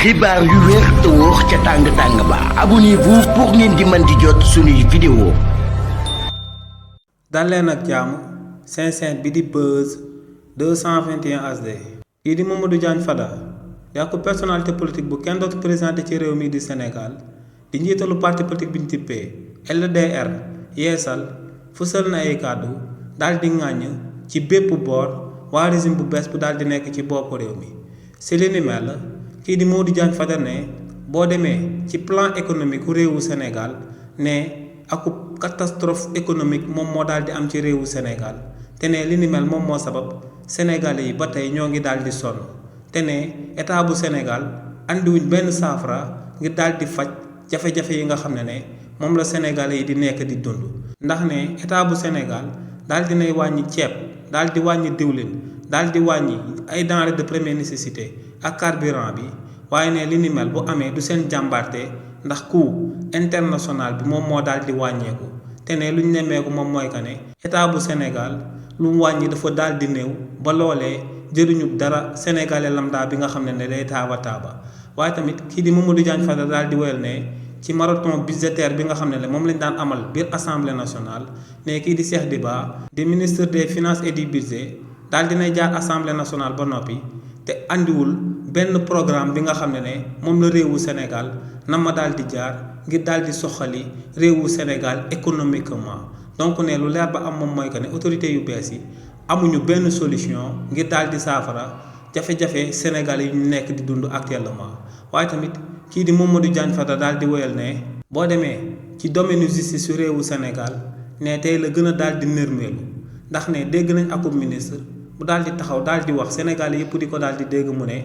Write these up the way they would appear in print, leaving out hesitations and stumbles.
xibaar yu wér te wóor ca tàng-tàng ba abonnez-vous pour ngeen di mën di jot suñuy vidéo. dal leen ak jàmm seen chaîne bi di Buzz 221 HD. kii di Mamadou Diagne Fada di ak personnalité politique bu kenn dootu présenté ci réew mi di Sénégal di njiitalu parti politique bi ñu tippee LDR yeesal fësal na ay kàddu daal di ŋàññ ci bépp boor waa régime bu bees bu daal di nekk ci bopp réew mi si li ni mel kii di Mamadou Diagne Fada ne boo demee ci plan économique u réewu Sénégal ne akub catastrophe économique moom moo daal di am ci réewu Sénégal te ne li ni mel moom moo sabab Sénégalais yi ba tey ñoo ngi daal di sonn te ne état bu Sénégal andiwuñ benn saafara ngir daal di faj jafe-jafe yi nga xam ne moom la Sénégalais yi di nekk di dund. ndax ne état bu Sénégal daal di nay wàññi ceeb daal di wàññi diwlin daal di wàññi ay denrées de première nécessité ak carburant bi waaye ne li ni mel bu amee du seen jàmbarte ndax coût international bi moom moo daal di wàññeeku te ne lu ñu nemmeeku moom mooy que ne état bu Sénégal lu mu wàññi dafa daal di néew ba loolee jëriñu dara sénégalais lambda bi nga xam ne day taaba waaye tamit kii di Mamadou Diagne Fada daal di wéyal ne ci marathon budgétaire bi nga xam ne moom lañ daan amal biir assemblée nationale ne kii di Cheikh Diba di ministre des finances et du budget daal dinay jaar assemblée nationale ba noppi te andiwul benn programme bi nga xam ne moom la réewu Sénégal na ma daal di jaar ngir daal di soxali réewu Sénégal économiquement donc ne lu leer ba am moom mooy que ne autorités yu bees yi amuñu benn solution ngir daal di saafara jafe-jafe Sénégal yi ñu nekk di dund actuellement waaye tamit kii di Mamadou Diagne Fada daal di woyal ne boo demee ci domaine justice su réewu Sénégal ne tey la gën a daal di nërmeelu ndax ne dégg nañ akub ministre bu daal di taxaw daal di wax Sénégalais yëpp di ko daal di dégg mu ne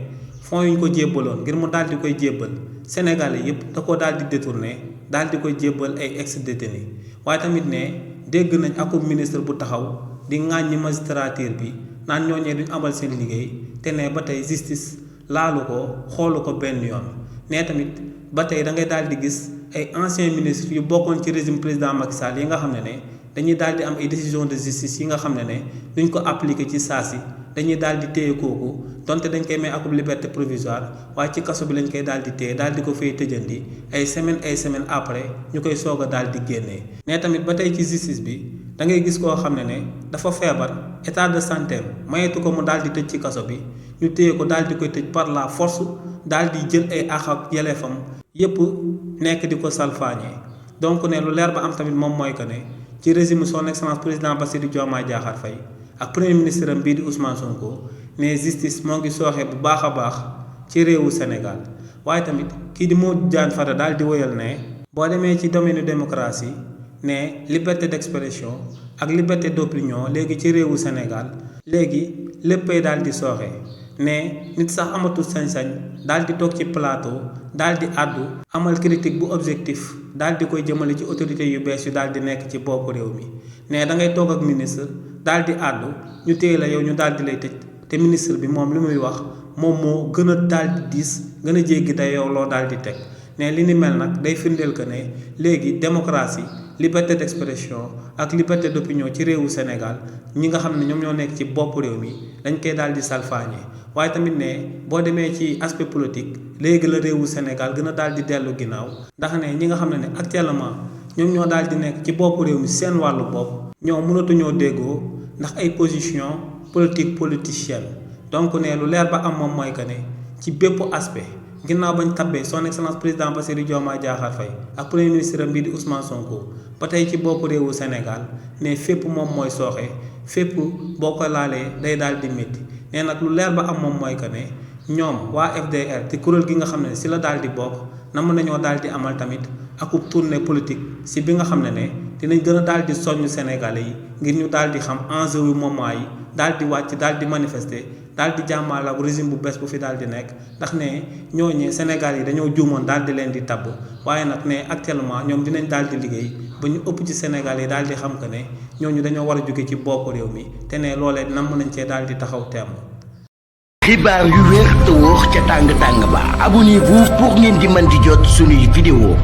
fonds yu ñu ko jébbaloon ngir mu daal di koy jébbal Sénégalais yëpp da ko daal di détourné daal di koy jébbal ay ex-détenus waaye tamit ne dégg nañ akub ministre bu taxaw di ŋàññi magistrature bi naan ñooñee duñ amal seen liggéey te ne ba tey justice laalu ko xoolu ko benn yoon ne tamit ba tey da ngay daal di gis ay anciens ministres yu bokkoon ci régime président Macky Sall yi nga xam ne dañuy daal di am ay décisions de justice yi nga xam ne duñ ko appliquer ci saa si dañuy daal di téye kooku donte dañ koy may akub liberté provisoire waaye ci kaso bi lañ koy daal di téye daal di ko fay tëjandi ay semaine après ñu koy soog a daal di génnee. ne tamit ba tey ci justice bi da ngay gis koo xam ne dafa feebar état de santé mayetu ko mu daal di tëj ci kaso bi ñu téye ko daal di koy tëj par la force daal di jël ay àq ak yelleefam yépp nekk di ko salfaañee donc ne lu leer ba am tamit moom mooy que ne ci régime son excellence président Bassirou Diomaye Diakhar Faye ak premier ministre am bii di Ousmane Sonko ne justice moo ngi sooxe bu baax a baax ci réewu Sénégal waaye tamit kii di Mamadou Diagne Fada daal di woyal ne boo demee ci domaine démocratie ne liberté d'expression ak liberté d'opinion léegi ci réewu Sénégal léegi léppay daal di sooxe ne nit sax amatul sañ-sañ daal di toog ci plateau daal di àddu amal critique bu objectif daal di koy jëmale ci autorités yu bees yu daal di nekk ci bopp réew mi ne da ngay toog ak ministre daal di àddu ñu téye la yow ñu daal di lay tëj te ministre bi moom li muy wax moom moo gën a daal di diis gën a jéggi day yow loo daal di teg ne li ni mel nag day firndeel que ne léegi démocratie liberté d'expression ak liberté d'opinion ci réewu Sénégal ñi nga xam ne ñoom ñoo nekk ci bopp réew mi dañ koy daal di salfaañe waaye tamit ne boo demee ci aspect politique léegi la réewu Sénégal gën a daal di dellu ginnaaw ndax ne ñi nga xam ne actuellement ñoom ñoo daal di nekk ci bopp réew mi seen wàllu bopp ñoom mënatuñoo déggoo ndax ay position politique politicienne donc ne lu leer ba am moom mooy que ne ci bépp aspect ginnaaw bañ tabbee son excellence président Bassirou Diomaye Diakhar Faye ak premier ministre am bii di Ousmane Sonko ba tey ci bopp réewu Sénégal ne fépp moom mooy sooxe fépp boo ko laalee day daal di métti ne nag lu leer ba am moom mooy que ne ñoom waa FDR te kuréel gi nga xam ne si la daal di bokk na mën nañoo daal di amal tamit akub tournée politique si bi nga xam ne dinañ gën a daal di soññ Sénégalais yi ngir ñu daal di xam enjeu yu moment yi daal di wàcc daal di manifester daal di jàmmaal ak régime bu bees bu fi daal di nekk ndax ne ñooñee Sénégal yi dañoo juumoon daal di leen di tabb waaye nag ne actuellement ñoom dinañ daal di liggéey ba ñu ëpp ci Sénégal yi daal di xam que ne ñooñu dañoo war a jóge ci bopp réew mi te ne loolee nam nañ cee daal di taxaw temm. xibaar yu wér te wóor ca tàng-tàng ba abonnez-vous pour ngeen di mën di jot suñuy vidéo.